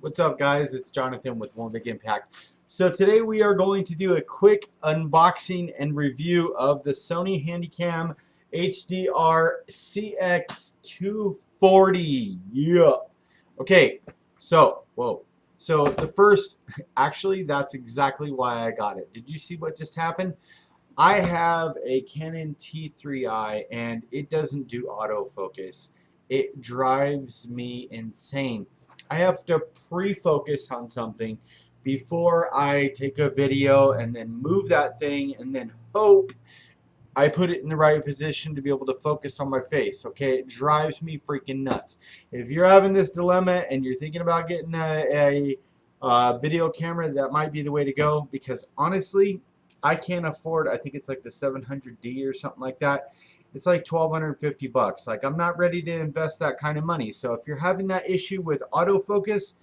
What's up, guys? It's Jonathan with One Big Impact. So today we are going to do a quick unboxing and review of the Sony Handycam HDR CX240. Yeah. Okay. So, whoa. So the first, actually, that's exactly why I got it. Did you see what just happened? I have a Canon T3i and it doesn't do autofocus. It drives me insane. I have to pre-focus on something before I take a video and then move that thing and then hope I put it in the right position to be able to focus on my face. Okay, it drives me freaking nuts. If you're having this dilemma and you're thinking about getting a video camera, that might be the way to go, because honestly, I can't afford, I think it's like the 700D or something like that. It's like $1,250. Like, I'm not ready to invest that kind of money. So if you're having that issue with autofocus,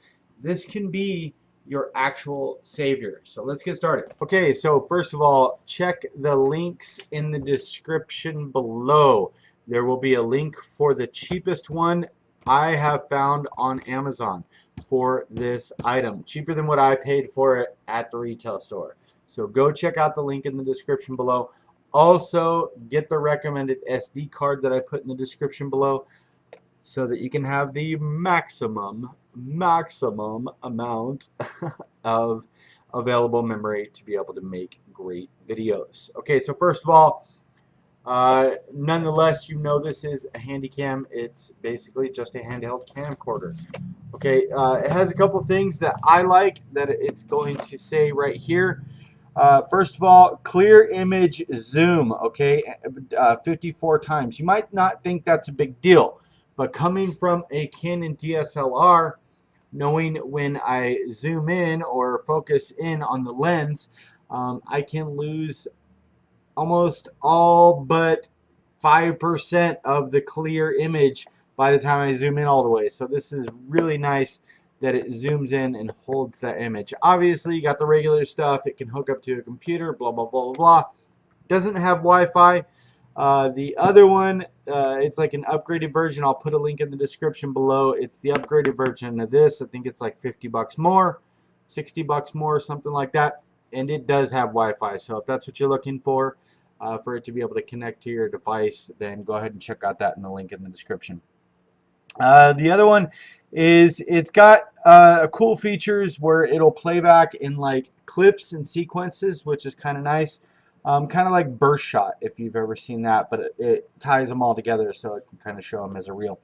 this can be your actual savior. So let's get started. Okay, so first of all, check the links in the description below. There will be a link for the cheapest one I have found on Amazon for this item. Cheaper than what I paid for it at the retail store. So go check out the link in the description below. Also, get the recommended SD card that I put in the description below so that you can have the maximum amount of available memory to be able to make great videos. Okay, so first of all, nonetheless, you know this is a Handycam. It's basically just a handheld camcorder. Okay, it has a couple things that I like that it's going to say right here. First of all, clear image zoom, okay, 54 times. You might not think that's a big deal, but coming from a Canon DSLR, knowing when I zoom in or focus in on the lens, I can lose almost all but 5% of the clear image by the time I zoom in all the way. So this is really nice that it zooms in and holds that image. Obviously, you got the regular stuff. It can hook up to a computer, blah, blah, blah, blah, blah. Doesn't have Wi-Fi. The other one, it's like an upgraded version. I'll put a link in the description below. It's the upgraded version of this. I think it's like 50 bucks more, 60 bucks more, something like that. And it does have Wi-Fi. So if that's what you're looking for it to be able to connect to your device, then go ahead and check out that in the link in the description. The other one is it's got cool features where it'll play back in like clips and sequences, which is kind of nice. Kind of like burst shot, if you've ever seen that, but it ties them all together so it can kind of show them as a reel.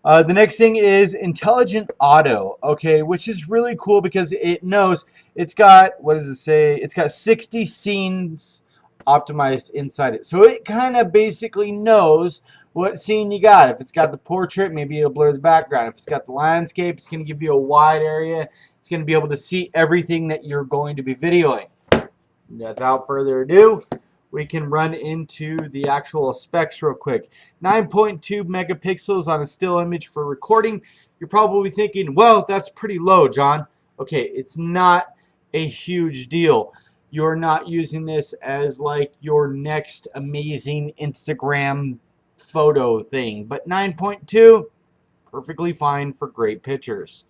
The next thing is intelligent auto, okay, which is really cool because it knows it's got, what does it say? It's got 60 scenes optimized inside it. So it kind of basically knows what scene you got. If it's got the portrait, maybe it'll blur the background. If it's got the landscape, it's going to give you a wide area. It's going to be able to see everything that you're going to be videoing. Without further ado, we can run into the actual specs real quick. 9.2 megapixels on a still image for recording. You're probably thinking, well, that's pretty low, John. Okay, it's not a huge deal. You're not using this as like your next amazing Instagram photo thing, but 9.2, perfectly fine for great pictures.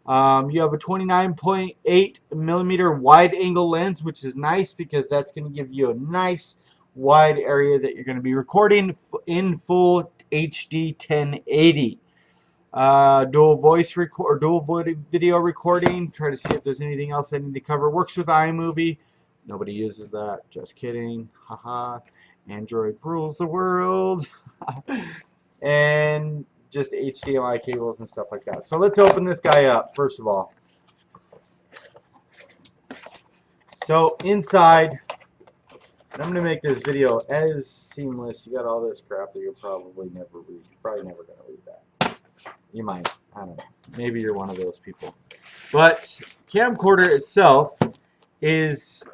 You have a 29.8 millimeter wide angle lens, which is nice because that's going to give you a nice wide area that you're going to be recording in full HD 1080. Dual video recording. Try to see if there's anything else I need to cover. Works with iMovie. Nobody uses that. Just kidding. Haha. Android rules the world. And just HDMI cables and stuff like that. So let's open this guy up, first of all. So inside, I'm going to make this video as seamless. You got all this crap that you'll probably never read. You're probably never going to read that. You might. I don't know. Maybe you're one of those people. But camcorder itself is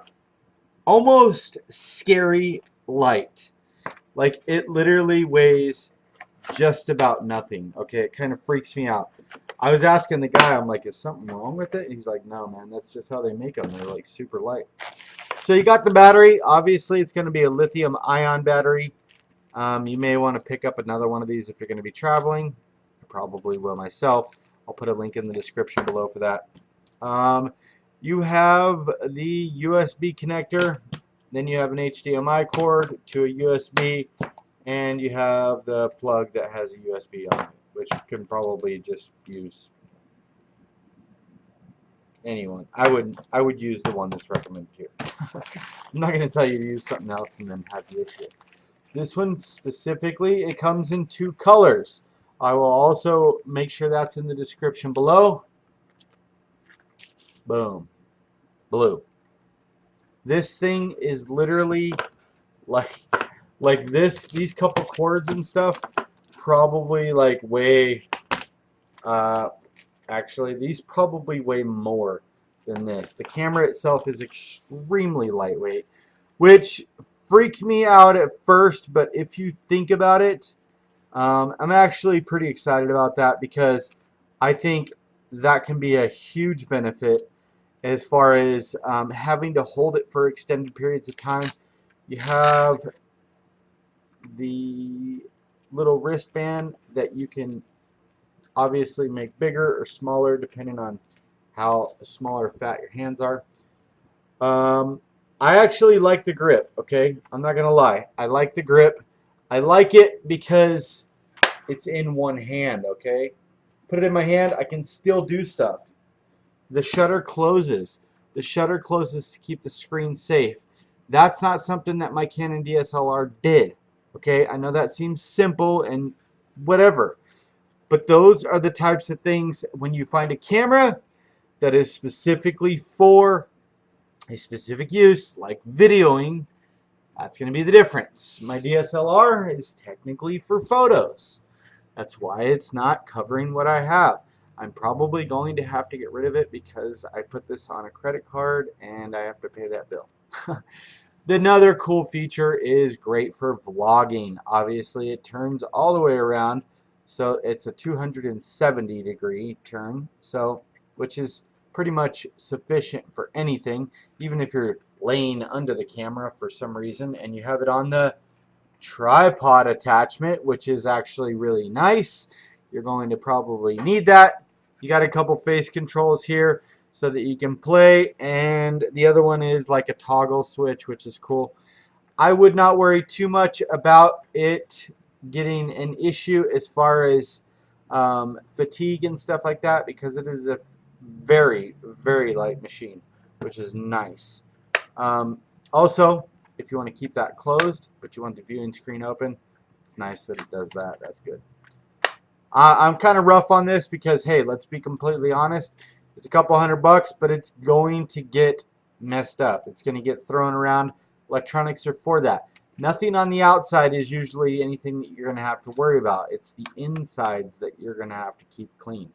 almost scary light. Like, it literally weighs just about nothing. Okay, it kind of freaks me out. I was asking the guy, I'm like, is something wrong with it? He's like, no, man, that's just how they make them. They're like super light. So you got the battery. Obviously, it's going to be a lithium ion battery. You may want to pick up another one of these if you're going to be traveling. I probably will myself. I'll put a link in the description below for that. You have the USB connector, then you have an HDMI cord to a USB, and you have the plug that has a USB on it, which you can probably just use anyone. I would use the one that's recommended here. I'm not going to tell you to use something else and then have the issue. This one specifically, it comes in 2 colors. I will also make sure that's in the description below. Boom. Blue. This thing is literally like this. These couple cords and stuff probably like weigh actually these probably weigh more than this. The camera itself is extremely lightweight, which freaked me out at first, but if you think about it, I'm actually pretty excited about that, because I think that can be a huge benefit as far as having to hold it for extended periods of time. You have the little wristband that you can obviously make bigger or smaller depending on how small or fat your hands are. I actually like the grip, okay? I'm not gonna lie. I like the grip. I like it because it's in one hand, okay? Put it in my hand, I can still do stuff. The shutter closes. The shutter closes to keep the screen safe. That's not something that my Canon DSLR did, okay? I know that seems simple and whatever, but those are the types of things when you find a camera that is specifically for a specific use, like videoing, that's going to be the difference. My DSLR is technically for photos. That's why it's not covering what I have. I'm probably going to have to get rid of it because I put this on a credit card and I have to pay that bill. Another cool feature is great for vlogging. Obviously, it turns all the way around, so it's a 270-degree turn, so which is pretty much sufficient for anything, even if you're laying under the camera for some reason and you have it on the tripod attachment, which is actually really nice. You're going to probably need that. You got a couple face controls here so that you can play, and the other one is like a toggle switch, which is cool. I would not worry too much about it getting an issue as far as fatigue and stuff like that, because it is a very, very light machine, which is nice. Also, if you want to keep that closed but you want the viewing screen open, it's nice that it does that. That's good. I'm kind of rough on this because, hey, let's be completely honest, it's a couple $100, but it's going to get messed up. It's going to get thrown around. Electronics are for that. Nothing on the outside is usually anything that you're going to have to worry about. It's the insides that you're going to have to keep clean.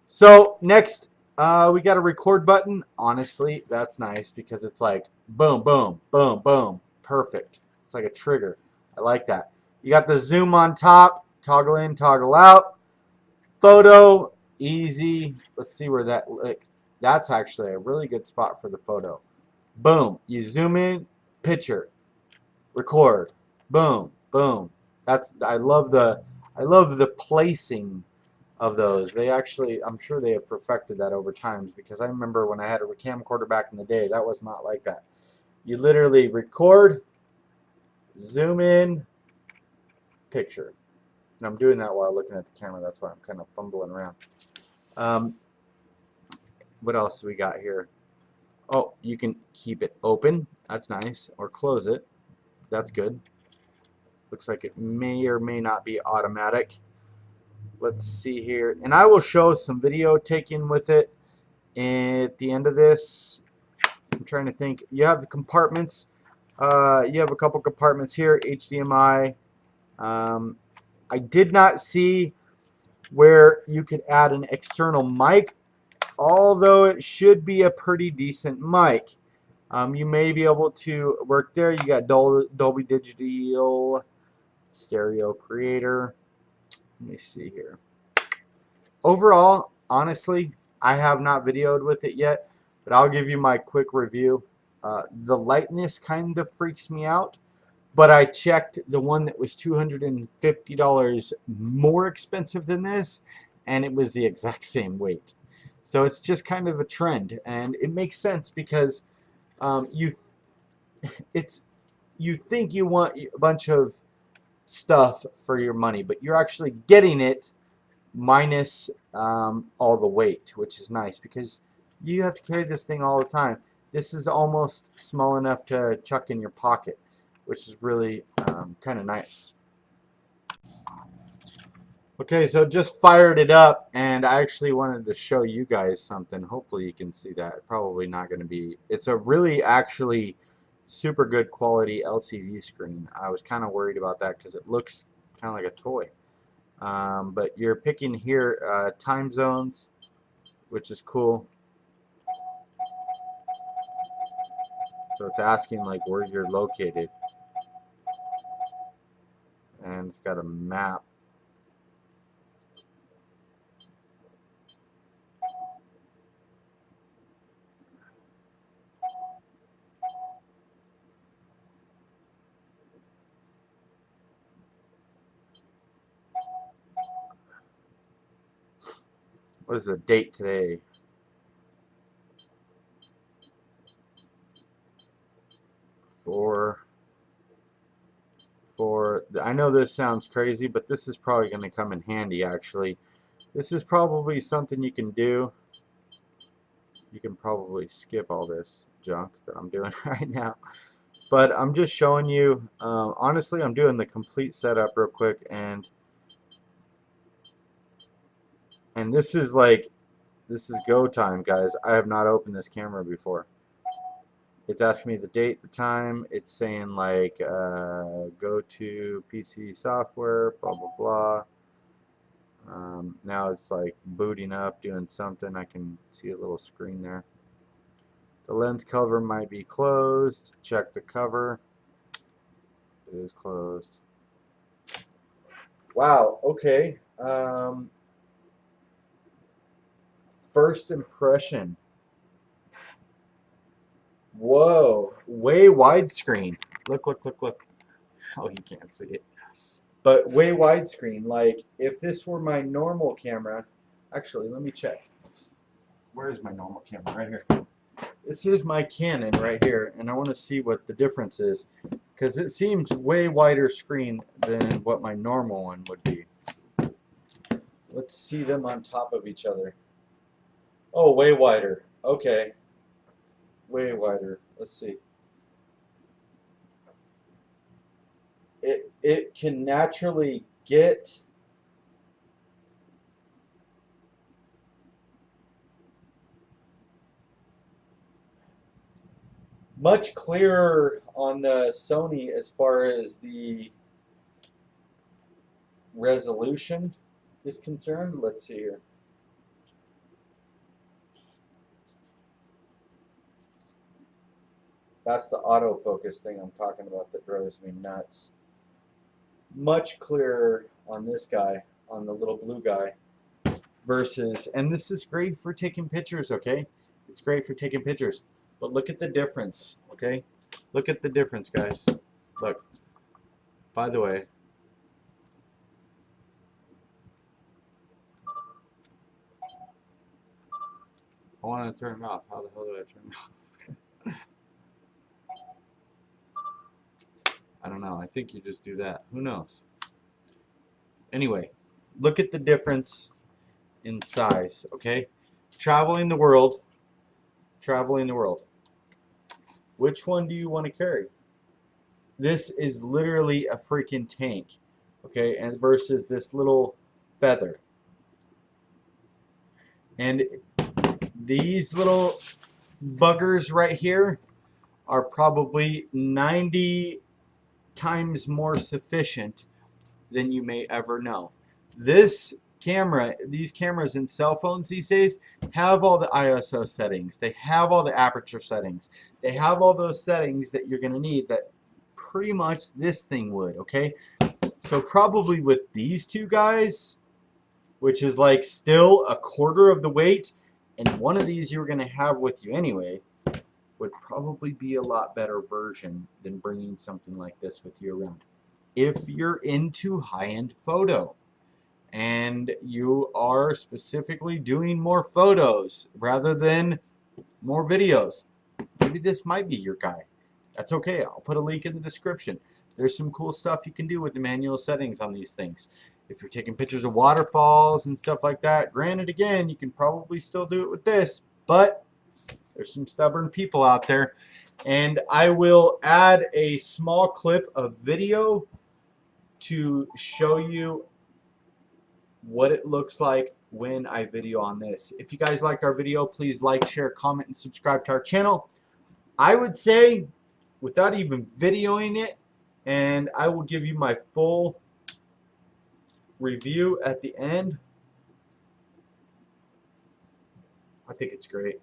So next, we got a record button. Honestly, that's nice because it's like boom, boom, boom, boom. Perfect. It's like a trigger. I like that. You got the zoom on top. Toggle in, toggle out. Photo, easy. Let's see where that, like, that's actually a really good spot for the photo. Boom. You zoom in, picture, record. Boom, boom. That's, I love the placing of those. They actually, I'm sure they have perfected that over time, because I remember when I had a camcorder back in the day, that was not like that. You literally record, zoom in, picture. And I'm doing that while looking at the camera. That's why I'm kind of fumbling around. What else do we got here? Oh, you can keep it open. That's nice. Or close it. That's good. Looks like it may or may not be automatic. Let's see here. And I will show some video taken with it at the end of this. I'm trying to think. You have the compartments. You have a couple compartments here. HDMI. I did not see where you could add an external mic, although it should be a pretty decent mic. You may be able to work there. You got Dolby Digital Stereo Creator. Let me see here. Overall, honestly, I have not videoed with it yet, but I'll give you my quick review. The lightness kind of freaks me out. But I checked the one that was $250 more expensive than this, and it was the exact same weight. So it's just kind of a trend, and it makes sense because you it's you think you want a bunch of stuff for your money, but you're actually getting it minus all the weight, which is nice because you have to carry this thing all the time. This is almost small enough to chuck in your pocket, which is really kind of nice. Okay, so just fired it up, and I actually wanted to show you guys something. Hopefully you can see that. Probably not going to be. It's a really actually super good quality LCD screen. I was kind of worried about that because it looks kind of like a toy. But you're picking here time zones, which is cool. So it's asking like where you're located, and it's got a map. What is the date today? I know this sounds crazy, but this is probably going to come in handy actually. This is probably something you can do. You can probably skip all this junk that I'm doing right now. But I'm just showing you, honestly, I'm doing the complete setup real quick, and this is go time, guys. I have not opened this camera before. It's asking me the date, the time. It's saying like go to PC software, blah blah blah. Now it's like booting up, doing something. I can see a little screen there. The lens cover might be closed. Check the cover. It is closed. Wow. Okay. First impression. Whoa. Way widescreen. Look, look, look, look. Oh, you can't see it. But way widescreen. Like, if this were my normal camera, actually, let me check. Where is my normal camera? Right here. This is my Canon right here, and I want to see what the difference is, because it seems way wider screen than what my normal one would be. Let's see them on top of each other. Oh, way wider. Okay. Way wider. Let's see. It can naturally get much clearer on the Sony as far as the resolution is concerned. Let's see here. That's the autofocus thing I'm talking about that drives me nuts. Much clearer on this guy, on the little blue guy, versus, and this is great for taking pictures, okay? It's great for taking pictures. But look at the difference, okay? Look at the difference, guys. Look. By the way, I want to turn it off. How the hell do I turn it off? I don't know. I think you just do that. Who knows? Anyway, look at the difference in size, okay? Traveling the world. Traveling the world. Which one do you want to carry? This is literally a freaking tank, okay? And versus this little feather. And these little buggers right here are probably 90 times more sufficient than you may ever know. This camera, these cameras in cell phones these days have all the ISO settings. They have all the aperture settings. They have all those settings that you're going to need that pretty much this thing would, okay? So probably with these two guys, which is like still a quarter of the weight, and one of these you're going to have with you anyway, would probably be a lot better version than bringing something like this with you around. If you're into high-end photo. and you are specifically doing more photos rather than more videos, maybe this might be your guy. That's okay. I'll put a link in the description. There's some cool stuff you can do with the manual settings on these things. If you're taking pictures of waterfalls and stuff like that, granted, again, you can probably still do it with this, but there's some stubborn people out there. And I will add a small clip of video to show you what it looks like when I video on this. If you guys liked our video, please like, share, comment, and subscribe to our channel. I would say, without even videoing it, and I will give you my full review at the end, I think it's great.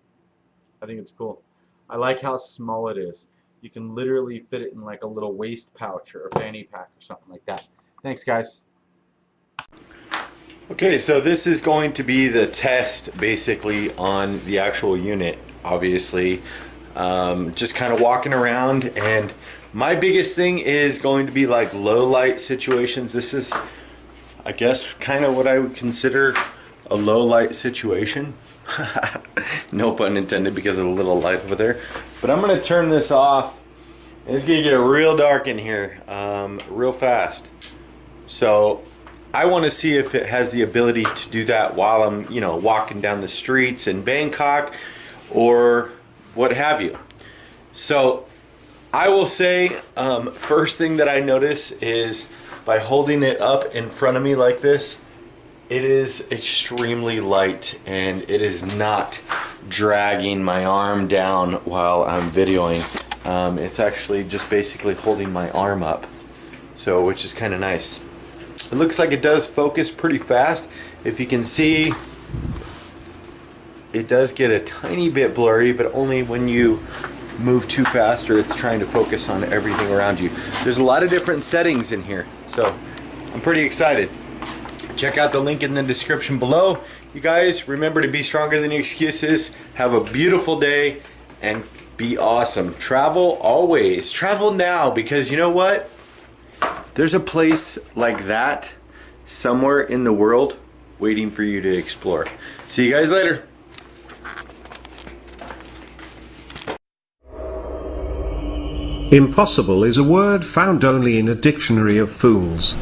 I think it's cool. I like how small it is. You can literally fit it in like a little waist pouch or a fanny pack or something like that. Thanks, guys. Okay, so this is going to be the test basically on the actual unit, obviously. Just kind of walking around, and my biggest thing is going to be like low light situations. This is, I guess, kind of what I would consider a low light situation. No pun intended because of the little light over there. But I'm going to turn this off. It's going to get real dark in here real fast. So I want to see if it has the ability to do that while I'm, you know, walking down the streets in Bangkok or what have you. So I will say, first thing that I notice is by holding it up in front of me like this, it is extremely light and it is not dragging my arm down while I'm videoing. It's actually just basically holding my arm up, so which is kind of nice. It looks like it does focus pretty fast. If you can see, it does get a tiny bit blurry, but only when you move too fast or it's trying to focus on everything around you. There's a lot of different settings in here, so I'm pretty excited. Check out the link in the description below. You guys, remember to be stronger than your excuses. Have a beautiful day and be awesome. Travel always. Travel now, because you know what? There's a place like that somewhere in the world waiting for you to explore. See you guys later. Impossible is a word found only in a dictionary of fools.